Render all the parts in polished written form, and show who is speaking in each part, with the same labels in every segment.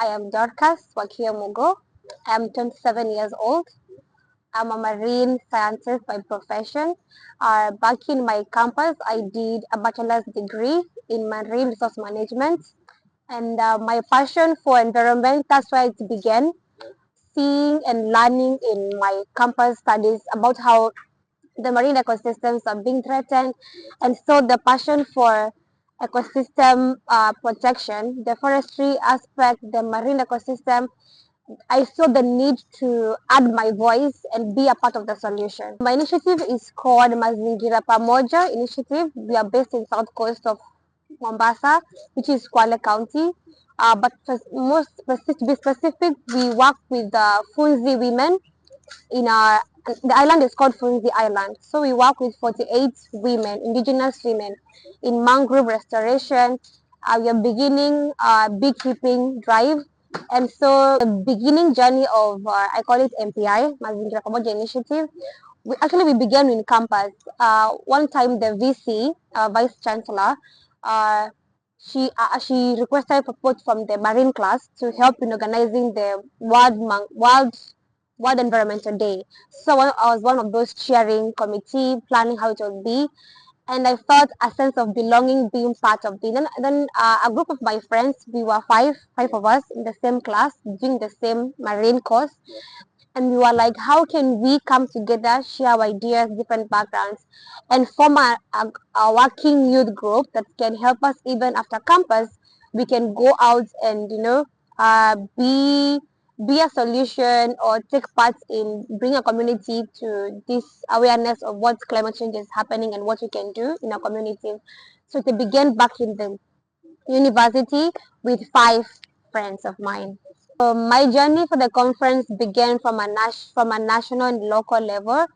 Speaker 1: I am Dorcas Wakio Mugo. I am 27 years old. I'm a marine scientist by profession. Back in my campus, I did a bachelor's degree in marine resource management. And my passion for environment, that's where it began. Seeing and learning in my campus studies about how the marine ecosystems are being threatened. And so the passion for ecosystem protection, the forestry aspect, the marine ecosystem, I saw the need to add my voice and be a part of the solution. My initiative is called Mazingira Pamoji Initiative. We are based in south coast of Mombasa, which is Kwale County. But to be specific, we work with Funzi women in our the island is called Funzi Island. So we work with 48 women, indigenous women, in mangrove restoration. We are beginning beekeeping drive. And so the beginning journey of, I call it MPI, Mazingira Pamoji Initiative, we began in campus. One time the VC, Vice Chancellor, uh, she requested support from the marine class to help in organizing the World Environmental Day. So I was one of those chairing committee, planning how it would be, and I felt a sense of belonging, being part of it. Then a group of my friends, we were five of us in the same class, doing the same marine course, and we were like, how can we come together, share our ideas, different backgrounds, and form a working youth group that can help us even after campus. We can go out and be a solution or take part in bring a community to this awareness of what climate change is happening and what we can do in our community. So it began back in the university with five friends of mine. My journey for the conference began from a national and local level,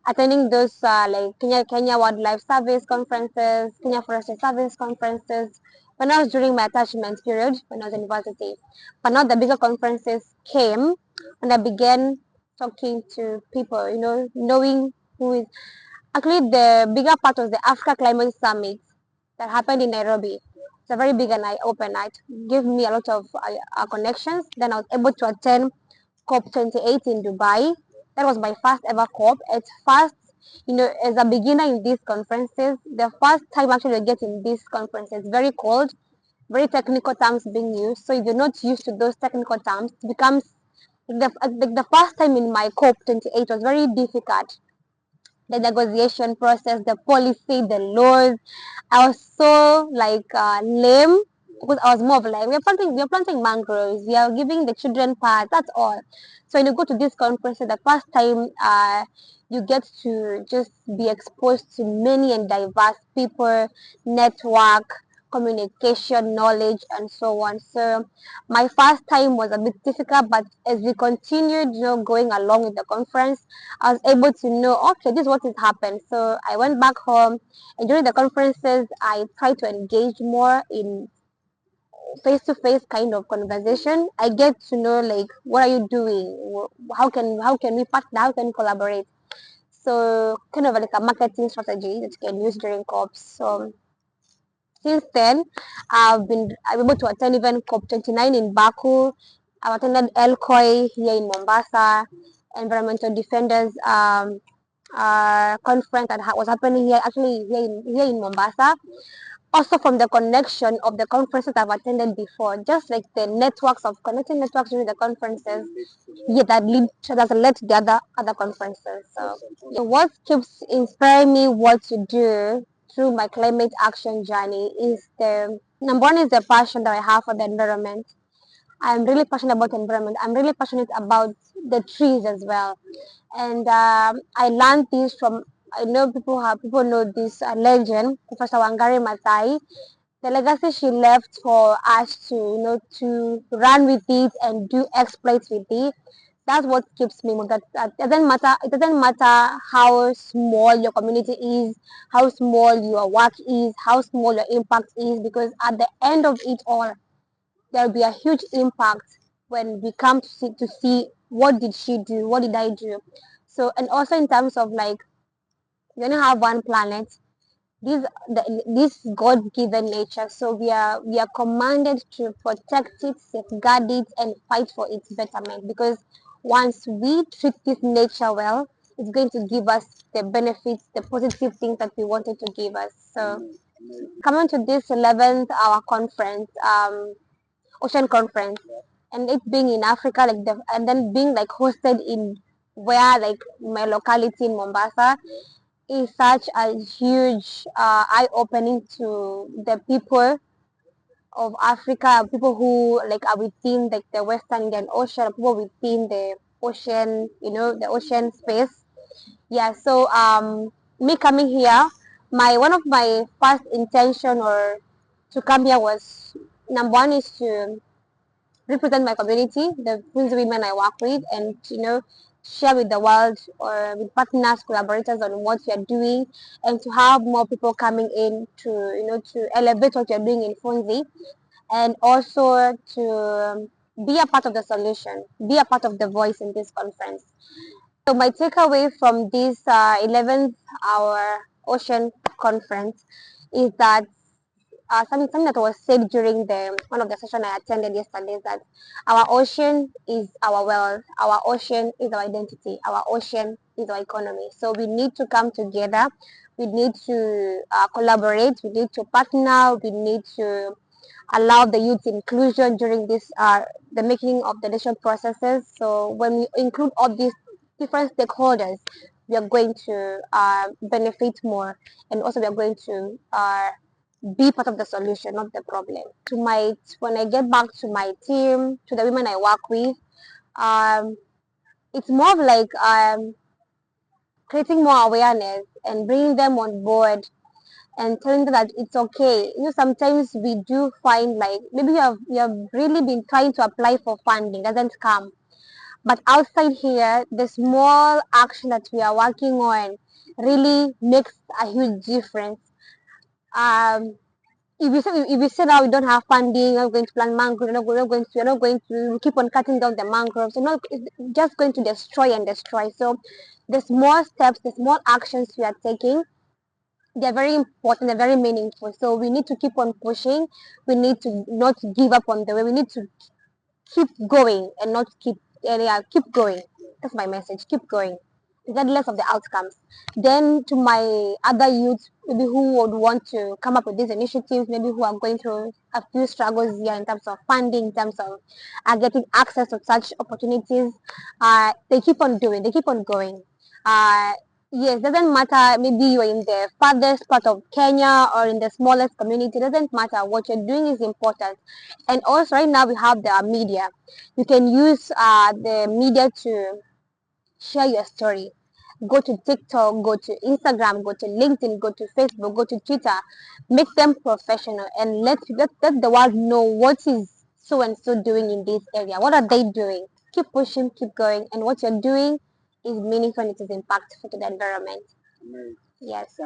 Speaker 1: attending those like Kenya Wildlife Service conferences, Kenya Forestry Service conferences, when I was during my attachment period when I was in university. But now the bigger conferences came, and I began talking to people, knowing who is actually the bigger part of the Africa Climate Summit that happened in Nairobi. It's a very big and eye-open night. Gave me a lot of connections. Then I was able to attend COP28 in Dubai. That was my first ever COP. It's first, as a beginner in these conferences, the first time actually I get in these conferences, very cold, very technical terms being used. So if you're not used to those technical terms, it becomes the first time in my COP28 was very difficult. The negotiation process, the policy, the laws. I was so like lame because I was more of like we are planting mangroves, we are giving the children parts, that's all. So when you go to this conference, the first time you get to just be exposed to many and diverse people, network, communication, knowledge, and so on. So my first time was a bit difficult, but as we continued, going along with the conference, I was able to know, okay, this is what has happened. So I went back home, and during the conferences, I tried to engage more in face-to-face kind of conversation. I get to know like, what are you doing? How can we partner? How can we collaborate? So kind of like a marketing strategy that you can use during COPs. So since then, I'm able to attend even COP29 in Baku. I've attended ELCOI here in Mombasa, Environmental Defenders conference that was happening here, actually here in Mombasa. Also from the connection of the conferences I've attended before, just like the networks of connecting networks during the conferences, yeah, that led to the other conferences. So what keeps inspiring me what to do through my climate action journey is the number one is the passion that I have for the environment. I'm really passionate about the environment. I'm really passionate about the trees as well. And I learned this from, I know people know this legend, Professor Wangari Maathai. The legacy she left for us to, to run with it and do exploits with it. That's what keeps me moving. That doesn't matter. It doesn't matter how small your community is, how small your work is, how small your impact is, because at the end of it all, there will be a huge impact when we come to see what did she do, what did I do. So, and also in terms of like, we only have one planet. This God-given nature. So we are commanded to protect it, safeguard it, and fight for its betterment. Because once we treat this nature well, it's going to give us the benefits, the positive things that we wanted to give us. So coming to this 11th hour conference, ocean conference, and it being in Africa, and then being like hosted in where like my locality in Mombasa is such a huge eye-opening to the people of Africa, people who like are within like the Western Indian Ocean, people within the ocean, the ocean space. Yeah, so me coming here, my one of my first intention or to come here was number one is to represent my community, the Funzi women I work with, and share with the world or with partners, collaborators on what you're doing, and to have more people coming in to to elevate what you're doing in Funzi, and also to be a part of the solution, be a part of the voice in this conference. So my takeaway from this 11th hour ocean conference is that something that was said during the one of the session I attended yesterday is that our ocean is our wealth, our ocean is our identity, our ocean is our economy. So we need to come together, we need to collaborate, we need to partner, we need to allow the youth inclusion during this the making of the decision processes. So when we include all these different stakeholders, we are going to benefit more, and also we are going to be part of the solution, not the problem. When I get back to my team, to the women I work with, um, it's more of like creating more awareness and bringing them on board and telling them that it's okay. Sometimes we do find like maybe you have really been trying to apply for funding, doesn't come. But outside here, the small action that we are working on really makes a huge difference. Um, if you say now we don't have funding, we're not going to plant mangroves, we're not going to keep on cutting down the mangroves, it's just going to destroy and destroy. So the small steps, the small actions we are taking, they're very important, they're very meaningful. So we need to keep on pushing. We need to not give up on the way. We need to keep going and not keep going. That's my message. Keep going, regardless of the outcomes. Then to my other youth, maybe who would want to come up with these initiatives, maybe who are going through a few struggles here in terms of funding, in terms of getting access to such opportunities, they keep on doing, they keep on going. Uh, Yes, doesn't matter. Maybe you're in the farthest part of Kenya or in the smallest community. Doesn't matter. What you're doing is important. And also, right now we have the media. You can use the media to share your story. Go to TikTok, go to Instagram, go to LinkedIn, go to Facebook, go to Twitter. Make them professional and let the world know what is so and so doing in this area. What are they doing? Keep pushing, keep going, and what you're doing is meaningful and it is impactful to the environment. Yes.